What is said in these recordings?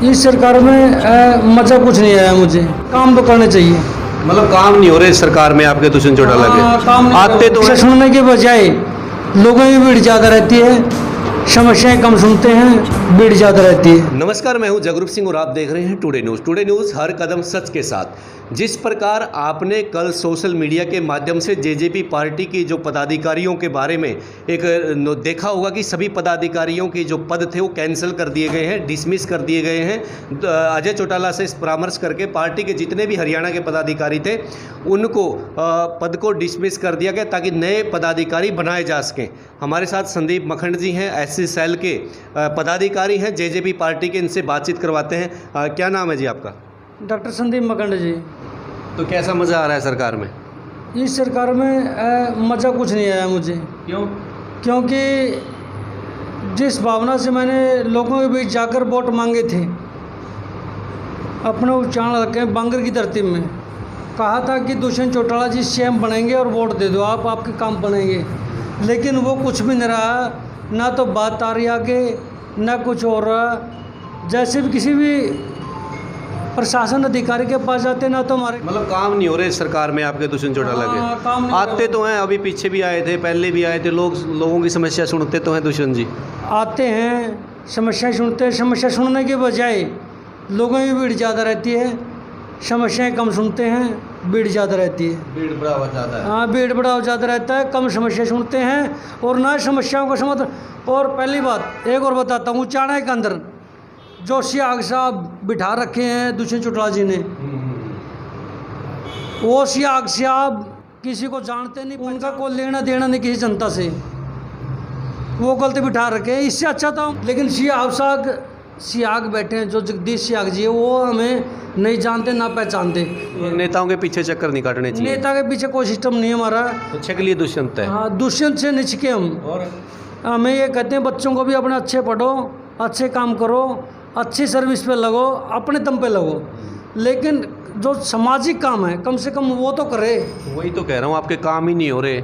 इस सरकार में मजा कुछ नहीं आया मुझे। काम तो करने चाहिए। मतलब काम नहीं हो रहे इस सरकार में आपके दुष्यंत चौटाला के। काम नहीं आते तो हैं। सुनने के बजाय लोगों की भीड़ ज़्यादा रहती है, समस्याएं कम सुनते हैं, भीड़ ज़्यादा रहती है। नमस्कार, मैं हूं जगरूप सिंह और आप देख रहे हैं टुडे न्यूज़। टुडे न्यूज़ हर कदम सच के साथ। जिस प्रकार आपने कल सोशल मीडिया के माध्यम से जेजेपी पार्टी की जो पदाधिकारियों के बारे में एक देखा होगा कि सभी पदाधिकारियों के जो पद थे वो कैंसिल कर दिए गए हैं, डिसमिस कर दिए गए हैं। अजय चौटाला से इस परामर्श करके पार्टी के जितने भी हरियाणा के पदाधिकारी थे उनको पद को डिसमिस कर दिया गया ताकि नए पदाधिकारी बनाए जा सकें। हमारे साथ संदीप मखंड जी हैं, एससी सेल के पदाधिकारी हैं जेजेपी पार्टी के। इनसे बातचीत करवाते हैं। क्या नाम है जी आपका? डॉक्टर संदीप मखंड जी। तो कैसा मज़ा आ रहा है सरकार में? इस सरकार में मज़ा कुछ नहीं आया मुझे। क्यों? क्योंकि जिस भावना से मैंने लोगों के बीच जाकर वोट मांगे थे, अपने उच्चारण रखे बांगर की धरती में, कहा था कि दुष्यंत चौटाला जी सीएम बनेंगे और वोट दे दो, आपके काम बनेंगे। लेकिन वो कुछ भी नहीं रहा, ना तो बात आ रही आगे, ना कुछ हो रहा। जैसे भी किसी भी प्रशासन अधिकारी के पास जाते ना तो हमारे मतलब काम नहीं हो रहे इस सरकार में आपके दुष्यंत चौटाला के। आते तो हैं, अभी पीछे भी आए थे, पहले भी आए थे। लोगों की समस्या सुनते तो हैं दुष्यंत जी। आते हैं, समस्या सुनते हैं। समस्या सुनने के बजाय लोगों की भीड़ ज़्यादा रहती है, समस्याएं कम सुनते हैं, भीड़ ज़्यादा रहती है। भीड़ बढ़ावा ज़्यादा है। हाँ, भीड़ बढ़ावा ज़्यादा रहता है, कम समस्या सुनते हैं और ना समस्याओं का समाधान। और पहली बात एक और बताता हूँ, चाणक्य के अंदर जो सियाग साहब बिठा रखे हैं दुष्यंत चौटाला जी ने, वो सियाग साहब किसी को जानते नहीं, उनका कोई लेना देना नहीं किसी जनता से, वो गलत बिठा रखे हैं। इससे अच्छा था, लेकिन सियाग बैठे हैं जो जगदीश सियाग जी है, वो हमें नहीं जानते ना पहचानते। नेताओं के पीछे चक्कर नहीं काटने चाहिए। नेता के पीछे कोई सिस्टम नहीं है हमारा। अच्छे के लिए दुष्यंत है। हाँ, दुष्यंत से नहीं छिके हम। और हमें ये कहते हैं बच्चों को भी अपने अच्छे पढ़ो, अच्छे काम करो, अच्छी सर्विस पे लगो, अपने दम पे लगो। लेकिन जो सामाजिक काम है कम से कम वो तो करे। वही तो कह रहा हूँ, आपके काम ही नहीं हो रहे।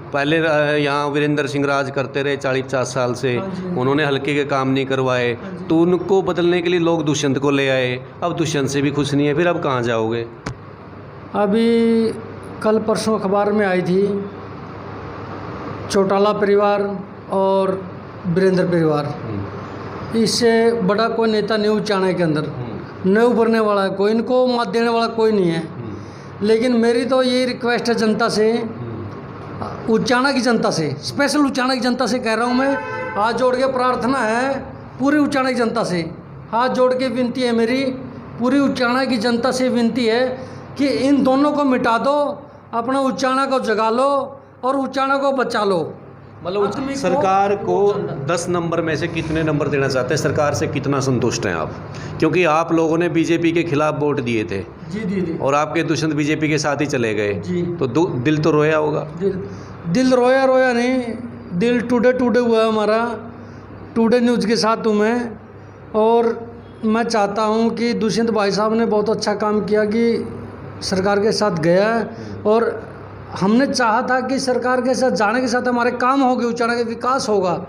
पहले यहाँ वीरेंद्र सिंह राज करते रहे 40-50 साल से, उन्होंने हल्के के काम नहीं करवाए, तो उनको बदलने के लिए लोग दुष्यंत को ले आए। अब दुष्यंत से भी खुश नहीं है, फिर अब कहाँ जाओगे? अभी कल परसों अखबार में आई थी, चौटाला परिवार और वीरेंद्र परिवार, इससे बड़ा कोई नेता नहीं उच्चारण के अंदर, नहीं उभरने वाला है कोई, इनको मत देने वाला कोई नहीं है। लेकिन मेरी तो यही रिक्वेस्ट है जनता से, उच्चारण की जनता से, स्पेशल उच्चारण की जनता से कह रहा हूँ मैं, हाथ जोड़ के प्रार्थना है पूरी उच्चारण की जनता से, हाथ जोड़ के विनती है मेरी, पूरी उच्चारण की जनता से विनती है कि इन दोनों को मिटा दो, अपना उच्चारण को जगा लो और उच्चारण को बचा लो। मतलब सरकार को 10 नंबर में से कितने नंबर देना चाहते हैं? सरकार से कितना संतुष्ट हैं आप? क्योंकि आप लोगों ने बीजेपी के खिलाफ वोट दिए थे जी दीदी, और आपके दुष्यंत बीजेपी के साथ ही चले गए जी। तो दिल तो रोया होगा। दिल रोया नहीं, दिल टूटे हुआ है हमारा। टुडे न्यूज़ के साथ हूँ मैं, और मैं चाहता हूँ कि दुष्यंत भाई साहब ने बहुत अच्छा काम किया कि सरकार के साथ गया, और हमने चाहा था कि सरकार के साथ जाने के साथ हमारे काम होंगे, उच्चारण का विकास होगा,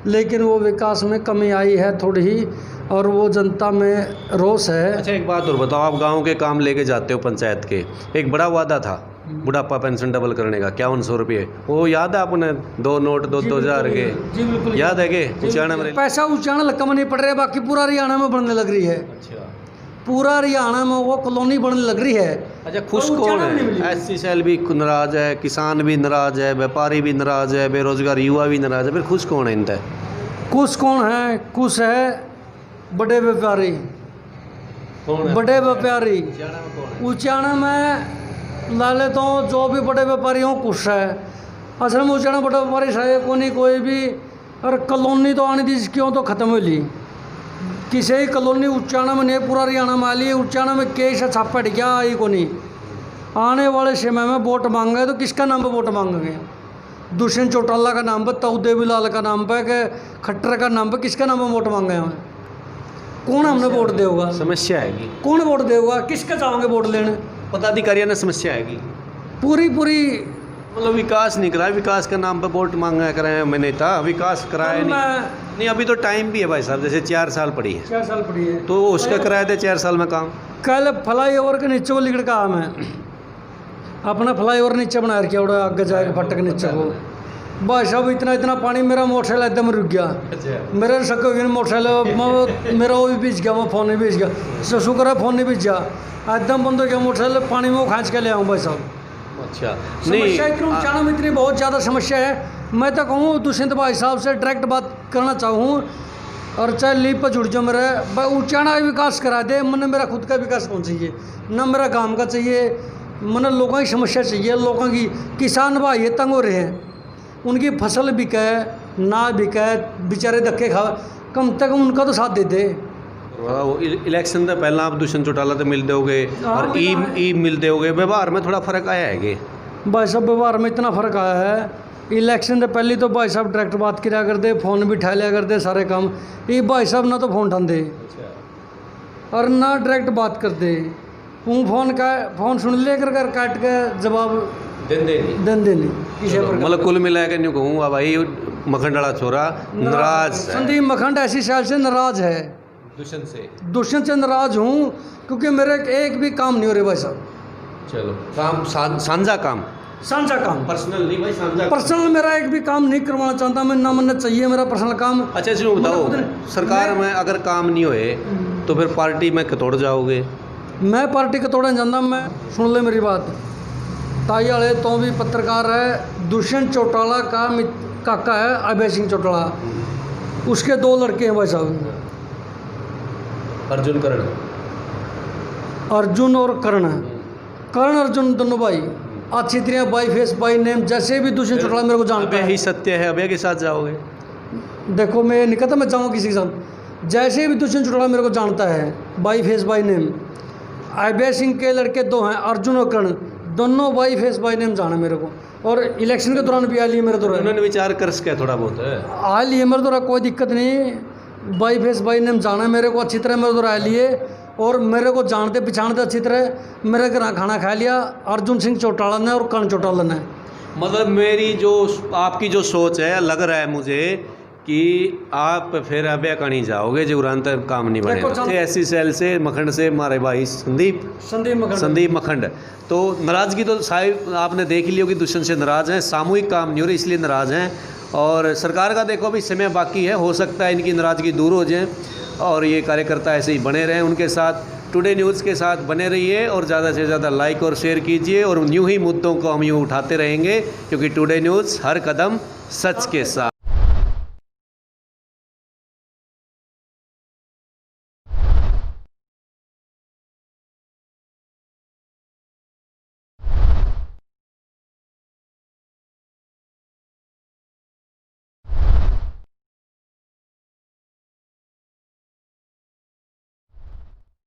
लेकिन वो विकास में कमी आई है थोड़ी ही, और वो जनता में रोष है। अच्छा, एक बात और बताओ, आप गांव के काम लेके जाते हो पंचायत के, एक बड़ा वादा था बुढ़ापा पेंशन डबल करने का, 5100 रुपये, वो याद है आपने? 2 नोट 2,000 के, जी बिल्कुल याद है कि उच्चारण में पैसा उच्चारण कम नहीं पड़ रहा है, बाकी पूरा हरियाणा में बढ़ने लग रही है। अच्छा, पूरा हरियाणा में वो कॉलोनी बनने लग रही है। अच्छा, खुश कौन है? एससी सेल भी नाराज है, किसान भी नाराज है, व्यापारी भी नाराज है, बेरोजगार युवा भी नाराज है, फिर खुश कौन है इनका? खुश कौन है? खुश है बड़े व्यापारी। बड़े व्यापारी उच्चारण में ला ले तो जो भी बड़े व्यापारी हों खुश है। असल में उच्चारण बड़े व्यापारी है कोई भी, और कॉलोनी तो आनी थी क्यों तो ख़त्म हो ली, किसी ही कॉलोनी उच्चारण में नहीं, पूरा हरियाणा में आ ली। उच्चारण में केस छापा टिका आई को नहीं। आने वाले समय में वोट मांगे तो किसका नाम पर वोट मांगेंगे? दुष्यंत चौटाला का नाम पर, ताऊ देवीलाल का नाम पर, कि खट्टर का नाम पर, किसका नाम पर वोट मांगे हमें? कौन हमने वोट देगा? समस्या आएगी। कौन वोट देगा? किसका चाहोगे वोट लेने? पदाधिकारियों ने समस्या आएगी। पूरी मतलब विकास नहीं कराया, विकास के नाम पे वोट मांगा कर रहे हैं मैं नेता, विकास कराया नहीं अभी तो टाइम भी है भाई साहब, जैसे 4 साल पड़ी है, 4 साल पड़ी है तो उसका कराया थे 4 साल में काम। कल फ्लाई ओवर के नीचे को लिखड़ का मैं अपना फ्लाई ओवर नीचे बना रखा उड़ा आगे जाके फटक नीचे को भाई साहब इतना पानी मेरा मोटरसाइकिल एकदम रुक गया। मेरे शक हो गया मोटरसाइकिल मेरा वो भी भीज गया, वो फोन भी भीज गया, शुक्र है फोन नहीं भीज गया, एकदम बंद हो गया मोटरसाइकिल, पानी में वो खींच के ले आऊँ भाई साहब। अच्छा समस्या इतनी उचाना में इतनी बहुत ज़्यादा समस्या है। मैं तो कहूँ दुष्यंत भाई साहब से डायरेक्ट बात करना चाहूँ और चाहे लीप पर जुड़ जाओ मेरे भाई उचाना विकास करा दे, मैंने मेरा खुद का विकास कौन चाहिए ना मेरा गांव का चाहिए, मैंने लोगों की समस्या चाहिए, लोगों की किसान भाई तंग हो रहे हैं, उनकी फसल बिके ना बिके बेचारे धक्के खा, कम से कम उनका तो साथ दे दे। इलेक्शन से पहला आप दुष्यंत चौटाला तो मिलते होगे और ई मिलते होगे, व्यवहार में थोड़ा फर्क आया है कि भाई साहब व्यवहार में इतना फ़र्क आया है, इलेक्शन से पहले तो भाई साहब डायरेक्ट बात किया करते, फ़ोन भी उठा लिया करते सारे काम, ये भाई साहब ना तो फ़ोन उठाते और ना डायरेक्ट बात करते, वो फ़ोन सुन ले कर काट के जवाब देंदे नहीं किसी प्रकार। मतलब कुल मिला के न्यू कहूँगा भाई मखंडड़ा छोरा नाराज है। संदीप मखंड ऐसी साल से नाराज है, दुष्यंत से नाराज हूँ क्योंकि मेरे एक भी काम नहीं हो रहे भाई साहब। चलो काम साझा काम पर्सनल नहीं भाई, साझा पर्सनल मेरा एक भी काम नहीं करवाना चाहता मैं, ना मन चाहिए मेरा पर्सनल काम। अच्छा इसमें बताओ सरकार में अगर काम नहीं होए तो फिर पार्टी में कतोड़ जाओगे? मैं पार्टी के तोड़ने जाता, मैं सुन ले मेरी बात, ताई वाले तो भी पत्रकार है, दुष्यंत चौटाला का काका है अभय सिंह चौटाला, उसके 2 लड़के हैं भाई साहब, अर्जुन और कर्ण अर्जुन दोनों भाई अच्छी तरह बाई फेस बाई नेम, जैसे भी दुष्यंत चौटाला मेरे को जानता है। ही सत्य है, अभय के साथ जाओगे? देखो मैं नहीं कहता मैं जाऊँगा किसी के साथ, जैसे भी दुष्यंत चौटाला मेरे को जानता है by face by name, Abhay Singh के लड़के 2 हैं अर्जुन और कर्ण, दोनों बाई फेस बाई नेम जाना मेरे को, और इलेक्शन के दौरान भी आ लिए मेरे दौरान, उन्होंने विचार कर सके थोड़ा बहुत है आ लिए मेरे दौरान, कोई दिक्कत नहीं, बाई फेस बाई नेम जाना मेरे को अच्छी तरह मेरे दौरान आ लिए, और मेरे को जानते पहचानते अच्छी तरह, मेरे घर खाना खा लिया अर्जुन सिंह चौटाला ने और कर्ण चौटाला ने। मतलब मेरी जो आपकी जो सोच है लग रहा है मुझे कि आप फिर अभय कहीं जाओगे जो उड़ान तक काम नहीं बनेगा। ऐसी सेल से मखंड से हमारे भाई संदीप मखंड, तो नाराज़गी तो साहिब आपने देख ही लियो कि दुष्यंत से नाराज़ हैं, सामूहिक काम नहीं हो रहा इसलिए नाराज़ हैं, और सरकार का देखो अभी समय बाकी है, हो सकता है इनकी नाराज़गी दूर हो जाए और ये कार्यकर्ता ऐसे ही बने रहें उनके साथ। टुडे न्यूज़ के साथ बने रहिए और ज़्यादा से ज़्यादा लाइक और शेयर कीजिए, और यूँ ही मुद्दों को हम यूँ उठाते रहेंगे क्योंकि टुडे न्यूज़ हर कदम सच के साथ।